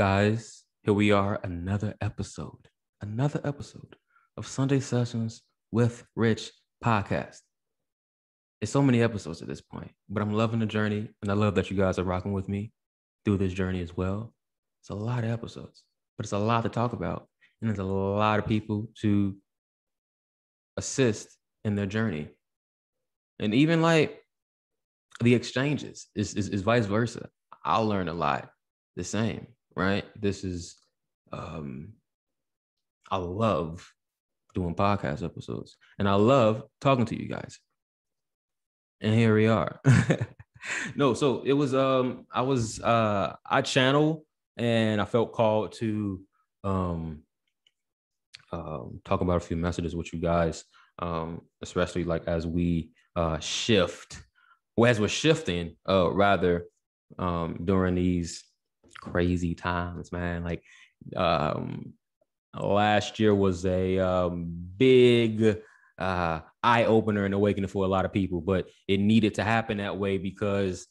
guys? Here we are, another episode of Sunday Sessions with Rich podcast. It's so many episodes at this point, but I'm loving the journey, and I love that you guys are rocking with me through this journey as well. It's a lot of episodes, but it's a lot to talk about, and there's a lot of people to assist in their journey, and even like the exchanges is vice versa. I'll learn a lot the same, right? This is I love doing podcast episodes, and I love talking to you guys. And here we are. No, so it was I channel, and I felt called to talk about a few messages with you guys, especially like as we shift, or as we're shifting rather during these crazy times, man. Like last year was a big eye opener and awakening for a lot of people, but it needed to happen that way because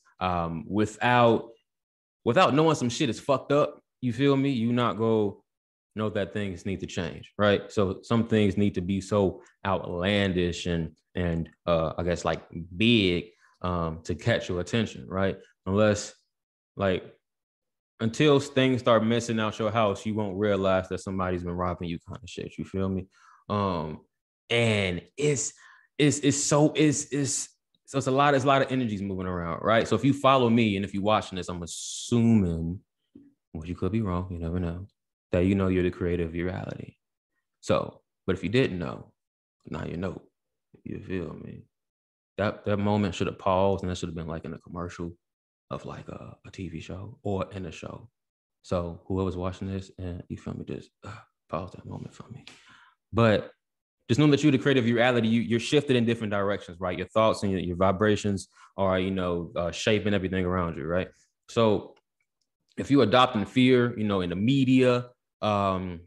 without knowing some shit is fucked up, you feel me? You not go know that things need to change, right? So some things need to be so outlandish and I guess like big to catch your attention, right? Unless like until things start messing out your house, you won't realize that somebody's been robbing you, kind of shit. You feel me? And it's a lot of energies moving around, right? So if you follow me and if you're watching this, I'm assuming, well, you could be wrong, you never know, that you know you're the creator of your reality. So, but if you didn't know, now you know. You feel me? That moment should have paused, and that should have been like in a commercial of like a TV show or in a show. So whoever's watching this, and you feel me, just pause that moment for me. But just know that you're the creator of your reality. You're shifted in different directions, right? Your thoughts and your vibrations are, shaping everything around you, right? So if you're adopting fear, in the media, other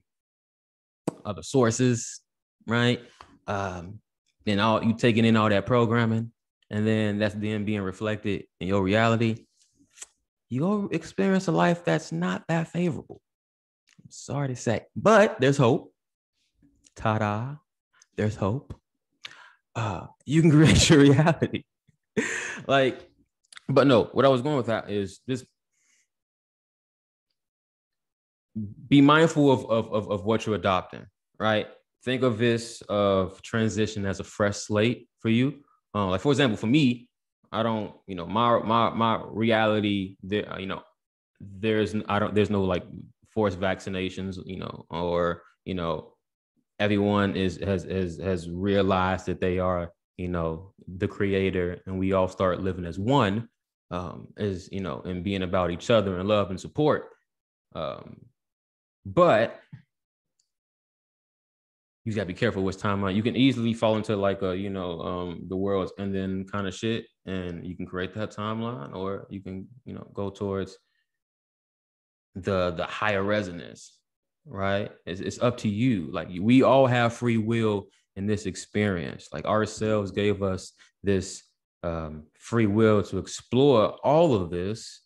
sources, right? And all you taking in all that programming, and then that's then being reflected in your reality, you'll experience a life that's not that favorable. I'm sorry to say, but there's hope. Ta-da. There's hope. You can create your reality. But no, what I was going with that is just be mindful of what you're adopting, right? Think of this of transition as a fresh slate for you. Like for example, for me, I don't, my reality there, there's no like forced vaccinations, or everyone has realized that they are, the creator, and we all start living as one, and being about each other and love and support. But you gotta be careful which timeline. You can easily fall into like the world's ending kind of shit, and you can create that timeline, or you can, go towards the higher resonance, right? It's up to you. Like we all have free will in this experience. Like ourselves gave us this free will to explore all of this,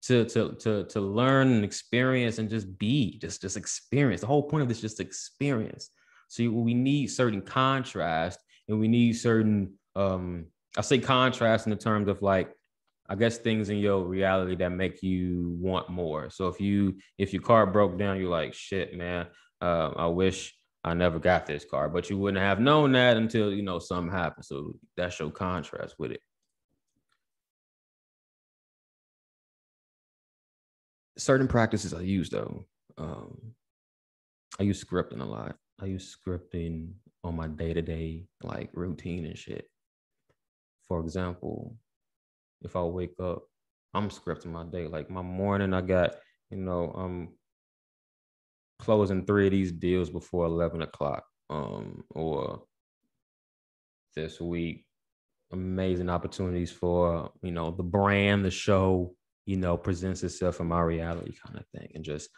to learn and experience and just be, just experience. The whole point of this is just experience. So we need certain contrast, and we need certain, I say contrast in the terms of like, I guess things in your reality that make you want more. So if your car broke down, you're like, shit, man, I wish I never got this car, but you wouldn't have known that until, something happened. So that's your contrast with it. Certain practices I use though. I use scripting a lot. I use scripting on my day-to-day like routine and shit. For example, if I wake up, I'm scripting my day. Like my morning, I got, I'm closing 3 of these deals before 11 o'clock. Or this week, amazing opportunities for, the brand, the show, presents itself in my reality kind of thing. And just,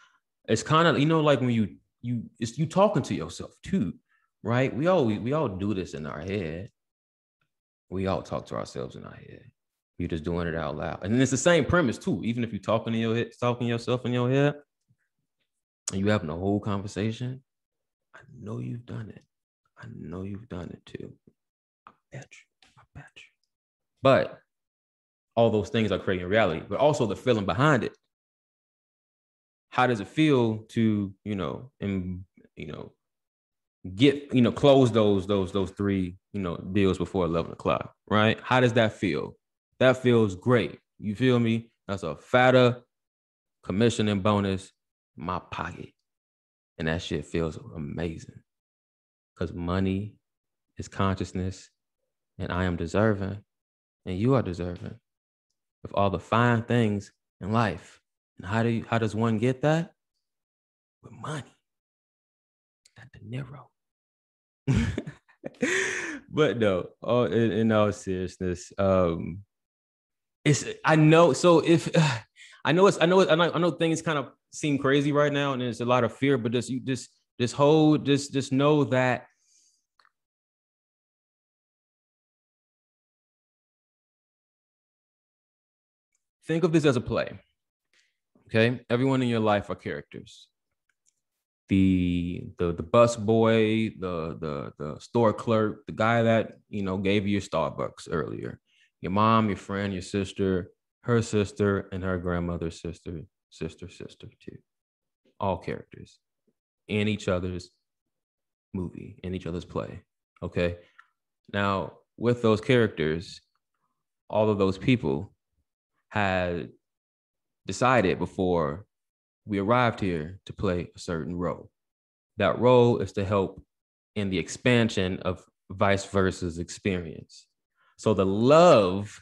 it's kind of, like when you talking to yourself too, right? We all do this in our head. We all talk to ourselves in our head. You're just doing it out loud. And it's the same premise too. Even if you're talking to your head, talking yourself in your head, and you having a whole conversation, I know you've done it. I know you've done it too. I bet you. I bet you. But all those things are creating reality, but also the feeling behind it. How does it feel to, get, close those three, deals before 11 o'clock, right? How does that feel? That feels great. You feel me? That's a fatter commission and bonus in my pocket. And that shit feels amazing. Because money is consciousness, and I am deserving, and you are deserving of all the fine things in life. And how does one get that? With money. That dinero. But no, in all seriousness, it's I know. So if I know things kind of seem crazy right now, and there's a lot of fear, but just know that think of this as a play. Okay, everyone in your life are characters. The bus boy, the store clerk, the guy that gave you your Starbucks earlier, your mom, your friend, your sister, her sister, and her grandmother's sister too. All characters in each other's movie, in each other's play. Okay. Now, with those characters, all of those people had decided before we arrived here to play a certain role. That role is to help in the expansion of vice versa's experience. So the love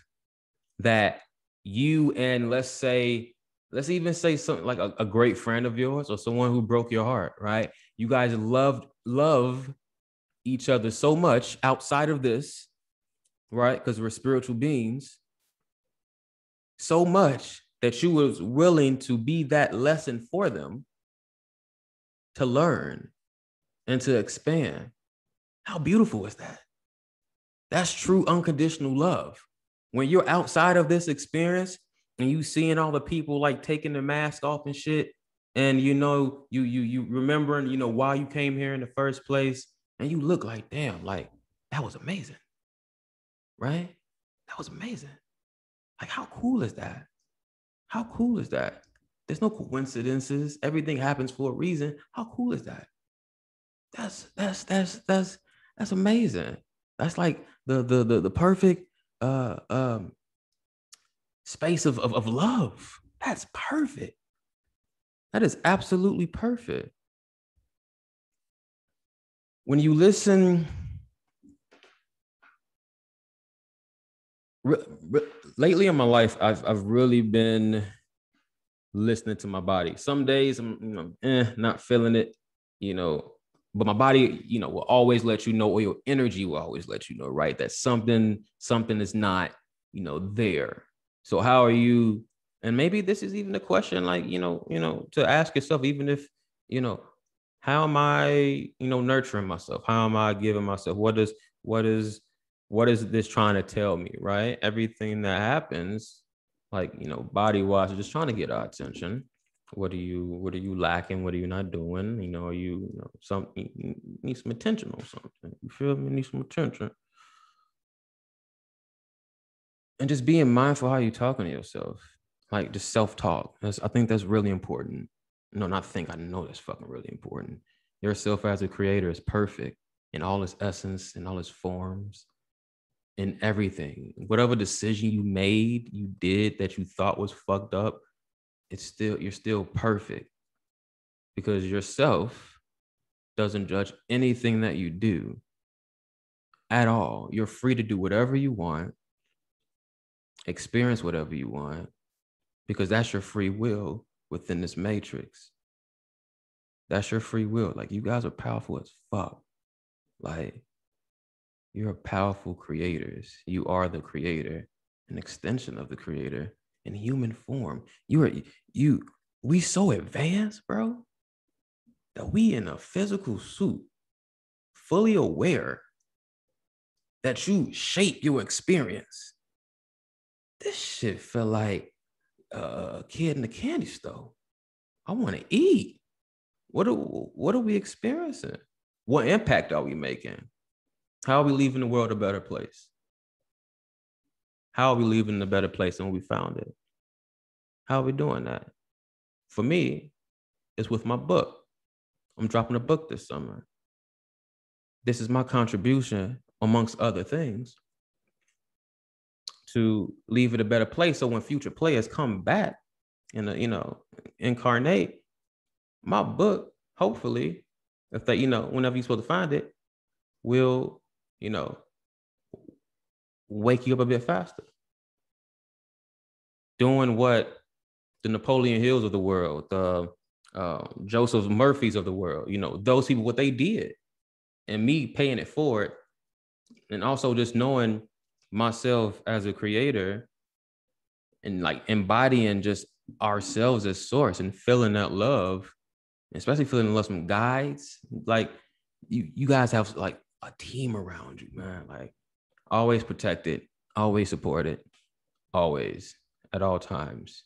that you and let's even say something like a great friend of yours or someone who broke your heart, right? You guys love each other so much outside of this, right? Because we're spiritual beings, so much that you was willing to be that lesson for them to learn and to expand. How beautiful is that? That's true unconditional love. When you're outside of this experience and you seeing all the people like taking their mask off and shit, and you remembering why you came here in the first place, and you look like, damn, like that was amazing, right? That was amazing. Like, how cool is that? How cool is that? There's no coincidences. Everything happens for a reason. How cool is that? That's amazing. That's like the perfect space of love. That's perfect. That is absolutely perfect. When you listen, lately in my life, I've really been listening to my body. Some days I'm not feeling it, but my body, will always let you know, or your energy will always let you know, right? That something is not, there. So how are you? And maybe this is even a question, like, to ask yourself, even if, how am I, nurturing myself? How am I giving myself? What is this trying to tell me, right? Everything that happens, like, body wise, just trying to get our attention. What are you lacking? What are you not doing? Are you, you need some attention on something. You feel me? Need some attention. And just being mindful how you're talking to yourself. Like, just self-talk. I think that's really important. No, not think. I know that's fucking really important. Yourself as a creator is perfect in all its essence, in all its forms, in everything. Whatever decision you did that you thought was fucked up, you're still perfect, because yourself doesn't judge anything that you do at all. You're free to do whatever you want, experience whatever you want, because that's your free will within this matrix. That's your free will. Like, you guys are powerful as fuck. Like, you're powerful creators. You are the creator, an extension of the creator in human form. We so advanced, bro, that we in a physical suit, fully aware that you shape your experience. This shit feel like a kid in the candy store. I want to eat. What are we experiencing? What impact are we making? How are we leaving the world a better place? How are we leaving a better place than we found it? How are we doing that? For me, it's with my book. I'm dropping a book this summer. This is my contribution, amongst other things, to leave it a better place. So when future players come back and incarnate, my book, hopefully, if they, whenever you're supposed to find it, will, wake you up a bit faster. Doing what the Napoleon Hills of the world, the Joseph Murphys of the world, those people, what they did, and me paying it forward, and also just knowing myself as a creator and like embodying just ourselves as source and feeling that love, especially feeling love from guides. Like you guys have like a team around you, man. Like always protected, always supported, always at all times.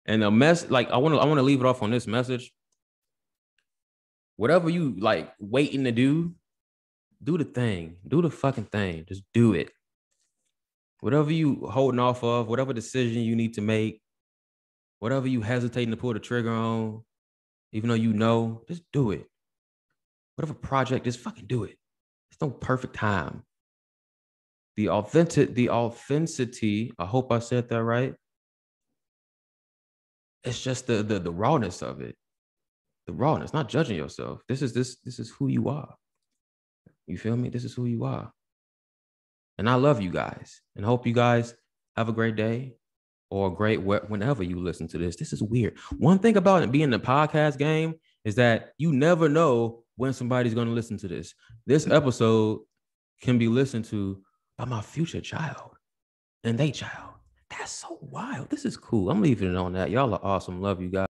And a mess, like I want to leave it off on this message. Whatever you like waiting to do the thing. Do the fucking thing. Just do it. Whatever you holding off of, whatever decision you need to make, whatever you hesitating to pull the trigger on, even though just do it. Whatever project, just fucking do it. There's no perfect time. The authenticity, I hope I said that right. It's just the rawness of it. The rawness, not judging yourself. This is who you are. You feel me? This is who you are. And I love you guys and hope you guys have a great day or a great whenever you listen to this. This is weird. One thing about it being in the podcast game is that you never know when somebody's going to listen to this. This episode can be listened to by my future child and they child. That's so wild. This is cool. I'm leaving it on that. Y'all are awesome. Love you guys.